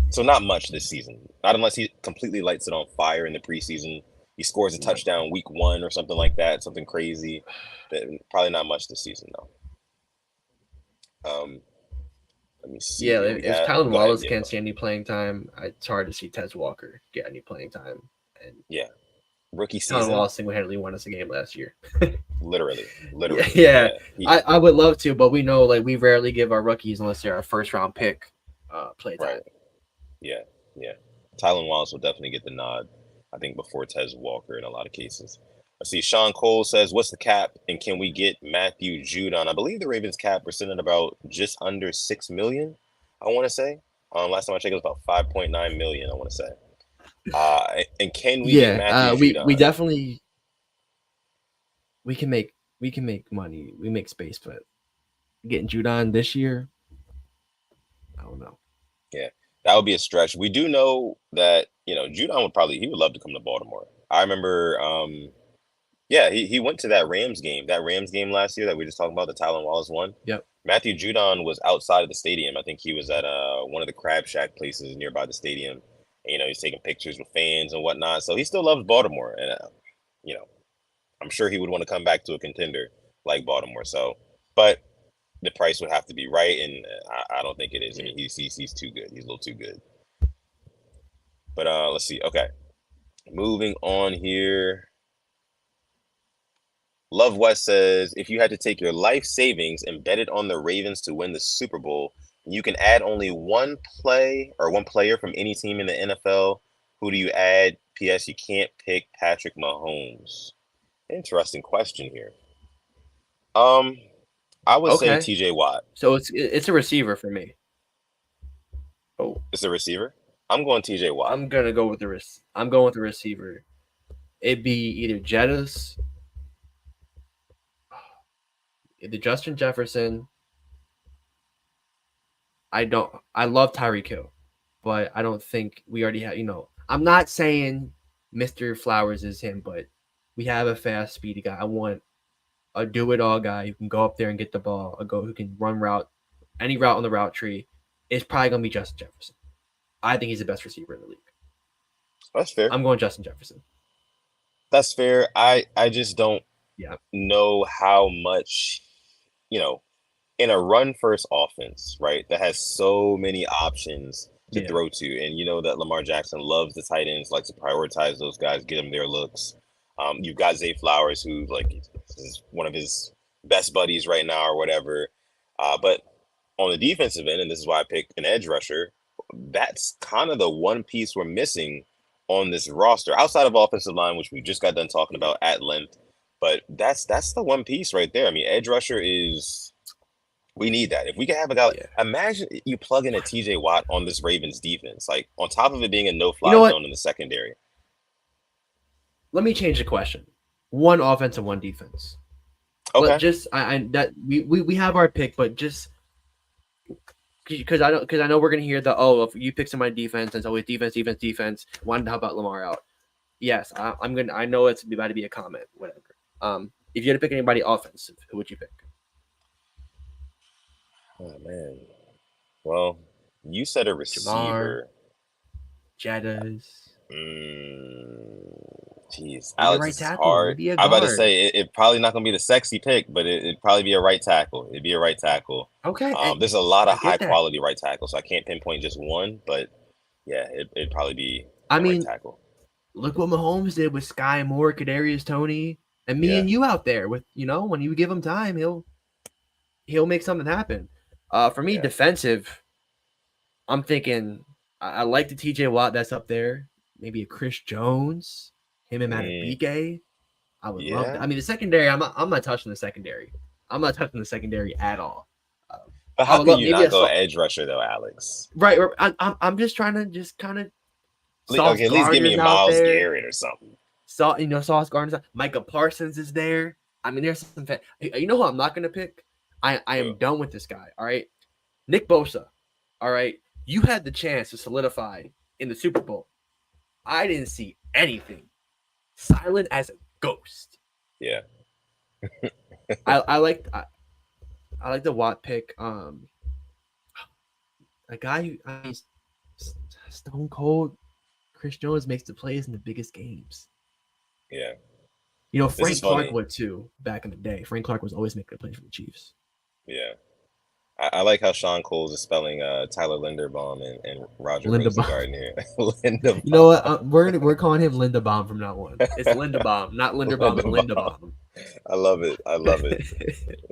so not much this season. Not unless he completely lights it on fire in the preseason. He scores a yep. touchdown week 1 or something like that, something crazy. But probably not much this season though. Let me see Yeah, here. if, We if have Tylen go ahead. Wallace Yeah, can't go see any playing time, it's hard to see Tez Walker get any playing time. And yeah. Rookie Tylen season, Wallace single-handedly won us a game last year. literally. Yeah, Yeah. I would love to, but we know we rarely give our rookies unless they're a first-round pick play Right. time. Yeah, yeah. Tylan Wallace will definitely get the nod, I think, before Tez Walker in a lot of cases. Let's see. Sean Cole says, "What's the cap, and can we get Matthew Judon?" I believe the Ravens cap we're sitting at about just under 6 million. I want to say. Last time I checked, it was about 5.9 million. I want to say. And can we get Yeah, Matthew we Judon? definitely we can make money. We make space, but getting Judon this year, I don't know. Yeah, that would be a stretch. We do know that Judon would love to come to Baltimore. I remember. Yeah, he went to that Rams game. That Rams game last year that we were just talking about, the Tylen Wallace one. Yep. Matthew Judon was outside of the stadium. I think he was at one of the Crab Shack places nearby the stadium. And, he's taking pictures with fans and whatnot. So he still loves Baltimore, and you know, I'm sure he would want to come back to a contender like Baltimore. So, but the price would have to be right, and I don't think it is. I Yeah. mean, he's too good. He's a little too good. But let's see. Okay, moving on here. Love West says, if you had to take your life savings and bet it on the Ravens to win the Super Bowl, you can add only one play or one player from any team in the NFL. Who do you add? P.S. You can't pick Patrick Mahomes. Interesting question here. Um, I would say Okay. T.J. Watt. So it's a receiver for me. Oh, It's a receiver. I'm going T.J. Watt. I'm going with the receiver. It'd be either Justin Jefferson. I love Tyreek Hill, but I don't think we already have. I'm not saying Mr. Flowers is him, but we have a fast, speedy guy. I want a do it all guy who can go up there and get the ball, who can run any route on the route tree. It's probably gonna be Justin Jefferson. I think he's the best receiver in the league. That's fair. I'm going Justin Jefferson. That's fair. I just don't Yeah. know how much, you know, in a run first offense, right, that has so many options to Yeah. throw to. And you know that Lamar Jackson loves the tight ends, likes to prioritize those guys, get them their looks. You've got Zay Flowers, who like is one of his best buddies right now or whatever. But on the defensive end, and this is why I picked an edge rusher, that's kind of the one piece we're missing on this roster outside of offensive line, which we just got done talking about at length. But that's the one piece right there. I mean, edge rusher is we need that. If we can have a guy, Yeah. imagine you plug in a TJ Watt on this Ravens defense, like on top of it being a no You know fly what? zone in the secondary. Let me change the question. One offense and one defense. Let Okay. just I that we have our pick, but just because I know we're gonna hear if you pick somebody defense, and it's always defense, defense, defense. Why not about Lamar out? Yes, I'm gonna. I know it's about to be a comment, whatever. If you had to pick anybody offensive, who would you pick? Oh man. Well, you said a Jamar, receiver. Jettas, Jeez, maybe a Alex, right this is tackle, hard. maybe a I'm about to guard. say it probably not gonna be the sexy pick, but it'd probably be a right tackle. It'd be a right tackle. Okay, There's a lot I of high get that. quality right tackles, so I can't pinpoint just one, but yeah, it'd probably be I a right mean, tackle. look what Mahomes did with Sky Moore, Kadarius Tony, and me Yeah. and you out there. With when you give him time, he'll make something happen. For me, Yeah. defensive, I'm thinking I like the TJ Watt that's up there. Maybe a Chris Jones, him and Mm, Matabike. I would love that. yeah. I mean, the secondary, I'm not touching the secondary. I'm not touching the secondary at all. Uh, But I how would can love you maybe not a go edge rusher though, Alex? right. I'm just trying to just kind of Okay, Sauce at least give me Gardner's out Miles there. Garrett or something. Sauce Gardner's. Micah Parsons is there. I mean, there's some. You know who I'm not gonna pick? I am Who? done with this guy. All right, Nick Bosa. All right, you had the chance to solidify in the Super Bowl. I didn't see anything. Silent as a ghost. Yeah. I like the Watt pick. A guy who Stone Cold Chris Jones makes the plays in the biggest games. Yeah. This is Frank Clark funny. would too back in the day. Frank Clark was always making a play for the Chiefs. Yeah. I like how Sean Coles is spelling Tyler Linderbaum and Roger Lindebaum. Rosengarten here. You know Linderbaum. what? We're calling him Lindebaum from now on. It's Lindebaum, not Linderbaum and Linderbaum. Lindebaum. I love it. I love it.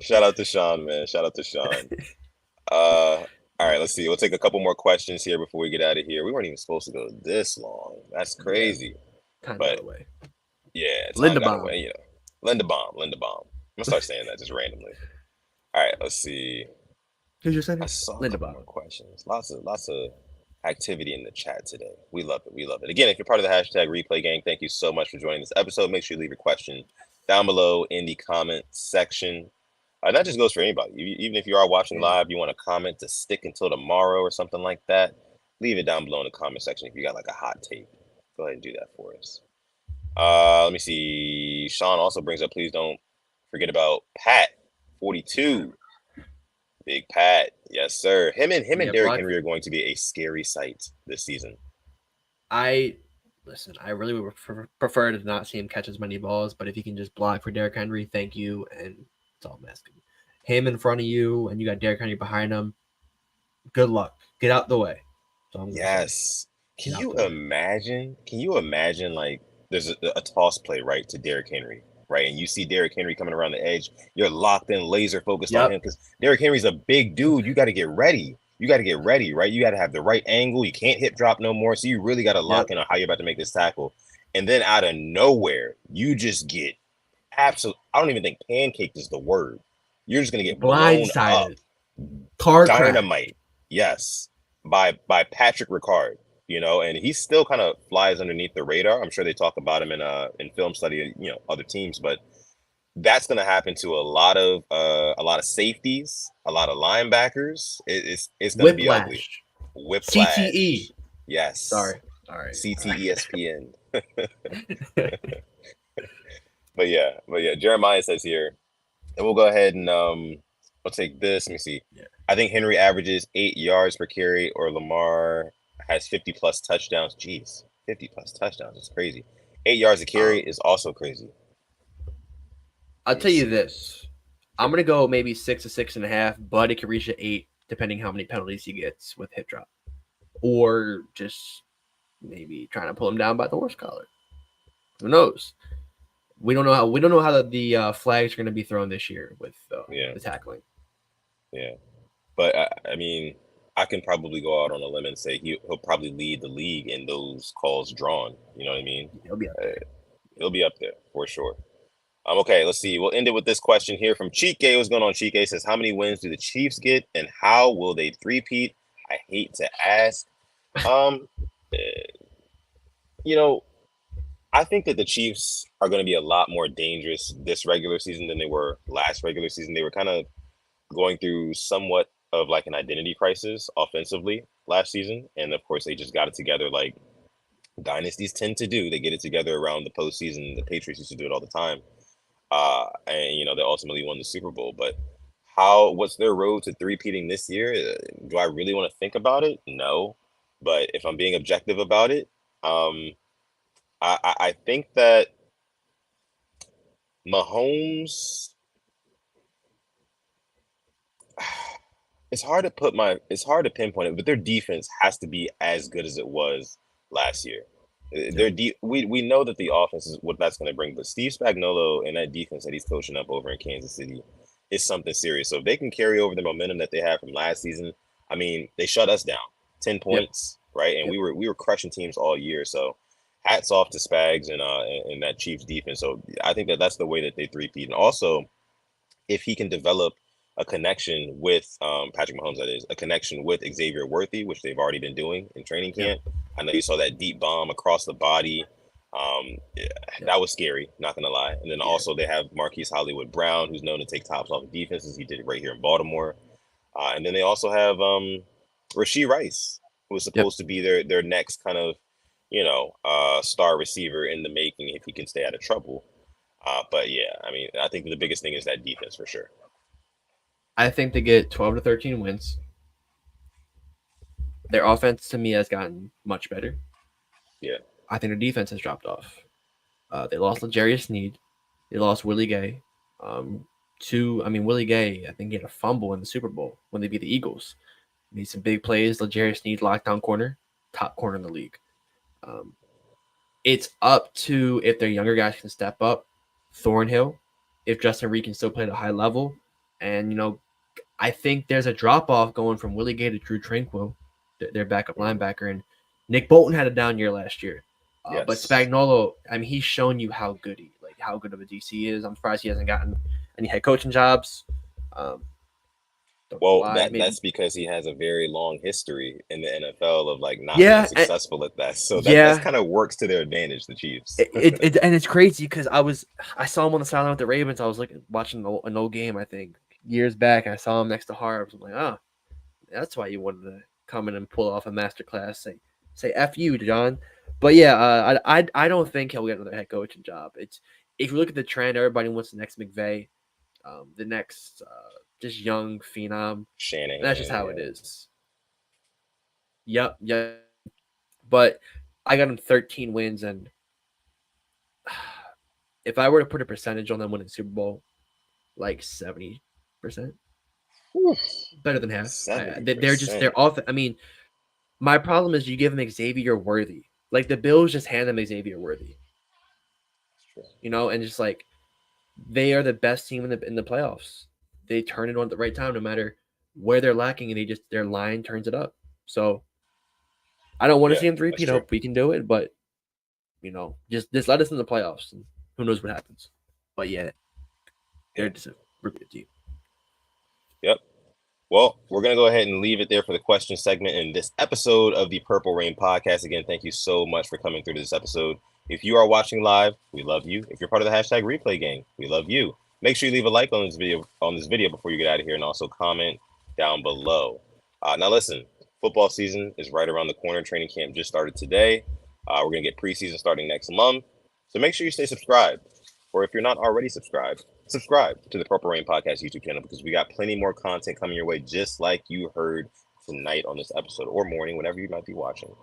Shout out to Sean, man. Shout out to Sean. Uh, all right, let's see. We'll take a couple more questions here before we get out of here. We weren't even supposed to go this long. That's Yeah, crazy. time got But away. yeah, time got Lindebaum. away, Linderbaum, Linderbaum. I'm gonna start saying that just randomly. All right, let's see. Who's your I center? saw a couple Lindebaum. more questions. Lots of activity in the chat today. We love it. We love it. Again, if you're part of the hashtag replay gang, thank you so much for joining this episode. Make sure you leave your question down below in the comment section. That just goes for anybody. Even if you are watching Yeah. live, you want a comment to stick until tomorrow or something like that, leave it down below in the comment section if you got like a hot take. Go ahead and do that for us. Let me see. Sean also brings up, please don't forget about Pat, 42. Big Pat. Yes, sir. Him and Yeah, Derrick block. Henry are going to be a scary sight this season. I listen. I really would prefer to not see him catch as many balls, but if he can just block for Derrick Henry, thank you, and that's all I'm asking. Him in front of you, and you got Derrick Henry behind him. Good luck. Get out the way. That's all I'm gonna say. Yes. Can Get out you the way. imagine? Can you imagine like there's a toss play right to Derrick Henry, right? And you see Derrick Henry coming around the edge. You're locked in, laser focused on him Yep. because Derrick Henry's a big dude. You got to get ready. You got to get ready, right? You got to have the right angle. You can't hip drop no more. So you really got to lock Yep. in on how you're about to make this tackle. And then out of nowhere, you just get absolute. I don't even think pancaked is the word. You're just gonna get blown up, Blindsided. Car crash. dynamite. Yes, by Patrick Ricard. And he still kind of flies underneath the radar. I'm sure they talk about him in film study, other teams, but that's going to happen to a lot of safeties, a lot of linebackers. It's going to be ugly. Whiplash. CTE. Whiplash. Yes. Sorry. All right. CTESPN. But yeah, Jeremiah says here, and we'll go ahead and we'll take this. Let me see. Yeah. I think Henry averages 8 yards per carry, or Lamar has 50 plus touchdowns. Jeez, 50 plus touchdowns is crazy. 8 yards a carry is also crazy. I'll Let me tell you see. this. I'm gonna go maybe 6 to 6.5, but it could reach to 8 depending how many penalties he gets with hip drop, or just maybe trying to pull him down by the horse collar. Who knows? We don't know how the flags are going to be thrown this year with Yeah, the tackling. yeah. But I mean, I can probably go out on a limb and say he'll probably lead the league in those calls drawn. You know what I mean? He'll be up Uh, there. he'll be up there for sure. Okay, let's see. We'll end it with this question here from Chike. What's going on, Chike? Says, how many wins do the Chiefs get, and how will they three-peat? I hate to ask. Um, eh, you know, I think that the Chiefs are going to be a lot more dangerous this regular season than they were last regular season. They were kind of going through somewhat of like an identity crisis offensively last season, and of course, they just got it together like dynasties tend to do. They get it together around the postseason. The Patriots used to do it all the time. And they ultimately won the Super Bowl. But what's their road to three-peating this year? Do I really want to think about it? No. But if I'm being objective about it, um, I think that Mahomes, it's hard to pinpoint it, but their defense has to be as good as it was last year. Yep. We know that the offense is what that's going to bring, but Steve Spagnuolo and that defense that he's coaching up over in Kansas City is something serious. So if they can carry over the momentum that they had from last season, I mean, they shut us down, 10 Yep. points, right? And Yep. we were crushing teams all year. So hats off to Spags and that Chiefs defense. So I think that that's the way that they three-peat. And also, if he can develop a connection with Patrick Mahomes, that is, a connection with Xavier Worthy, which they've already been doing in training Yep. camp. I know you saw that deep bomb across the body. Yeah, Yep. that was scary, not gonna lie. And then Yeah. also they have Marquise Hollywood Brown, who's known to take tops off of defenses. He did it right here in Baltimore. And then they also have Rashee Rice, who is Yep. supposed to be their next kind of, star receiver in the making if he can stay out of trouble. But yeah, I mean, I think the biggest thing is that defense for sure. I think they get 12 to 13 wins. Their offense to me has gotten much better. Yeah. I think their defense has dropped off. They lost L'Jarius Sneed. They lost Willie Gay. Willie Gay, I think he had a fumble in the Super Bowl when they beat the Eagles. Made some big plays. L'Jarius Sneed lockdown corner, top corner in the league. Um, it's up to if their younger guys can step up. Thornhill, if Justin Reed can still play at a high level, and I think there's a drop off going from Willie Gay to Drew Tranquil, their backup Mhm. linebacker, and Nick Bolton had a down year last year. But Yes. Spagnuolo, I mean, he's shown you how good how good of a DC he is. I'm surprised he hasn't gotten any head coaching jobs. Um, don't know Well, why. that's Maybe because he has a very long history in the NFL of like not being yeah, successful at that. So that's yeah. kind of works to their advantage, the Chiefs. And it's crazy because I saw him on the sideline with the Ravens. I was watching an old game I think years back. I saw him next to Harps. I'm like, oh, that's why you wanted to come in and pull off a master class. say F you, John. But yeah, I don't think he'll get another head coaching job. It's if you look at the trend, everybody wants the next McVay, the next just young phenom. And that's just Shanahan, how it yeah. is. Yep. But I got him 13 wins, and if I were to put a percentage on them winning the Super Bowl, like 70%, better than half. They're 70%. off. I mean, my problem is you give them Xavier Worthy. Like the Bills just hand them Xavier Worthy, and just like they are the best team in the playoffs. They turn it on at the right time, no matter where they're lacking, and their line turns it up. So I don't want to Yeah, see them that's three-peat. true. Hope we can do it, but just let us in the playoffs, and who knows what happens. But yeah, they're Yeah. just a really good team. Yep. Well, we're going to go ahead and leave it there for the question segment in this episode of the Purple Rain podcast. Again, thank you so much for coming through this episode. If you are watching live, we love you. If you're part of the hashtag replay gang, we love you. Make sure you leave a like on this video before you get out of here, and also comment down below. Now, listen, football season is right around the corner. Training camp just started today. We're going to get preseason starting next month. So make sure you stay subscribed. Or if you're not already subscribed to the Purple Rain Podcast YouTube channel, because we got plenty more content coming your way, just like you heard tonight on this episode, or morning, whenever you might be watching.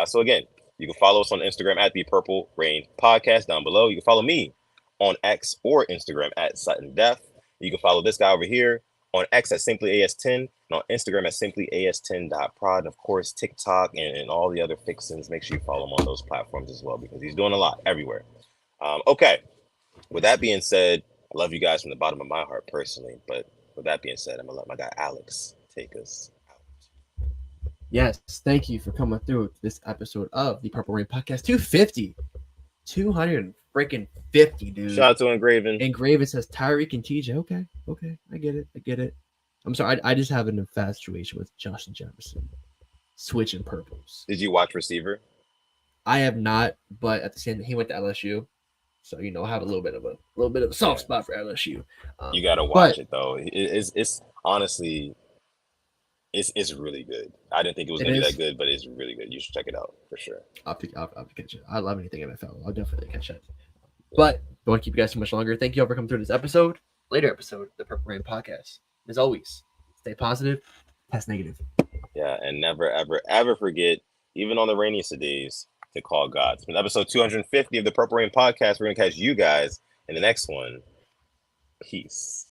So again, you can follow us on Instagram at the Purple Rain Podcast down below. You can follow me on X or Instagram at Sutton Def. You can follow this guy over here on X at SimplyAS10 and on Instagram at SimplyAS10.prod. And of course, TikTok and all the other fixins. Make sure you follow him on those platforms as well, because he's doing a lot everywhere. Okay. With that being said, I love you guys from the bottom of my heart personally. But with that being said, I'm going to let my guy Alex take us out. Yes, thank you for coming through this episode of the Purple Rain Podcast. 250. 200 freaking 50, dude. Shout out to Engraven. Engraven says Tyreek and TJ. Okay. I get it. I'm sorry. I just have an infatuation with Justin Jefferson. Switching purples. Did you watch Receiver? I have not, but at the same time, he went to LSU. So I have a little bit of a soft spot for LSU. You gotta watch it though. It's honestly, it's really good. I didn't think it was gonna be that good, but it's really good. You should check it out for sure. I'll catch it. I love anything NFL. I'll definitely catch it. But don't want to keep you guys too much longer. Thank you all for coming through this episode. Later episode, the Purple Rain Podcast. As always, stay positive, test negative. Yeah, and never, ever, ever forget, even on the rainiest of days, to call God. It's been episode 250 of the Purple Rain Podcast. We're going to catch you guys in the next one. Peace.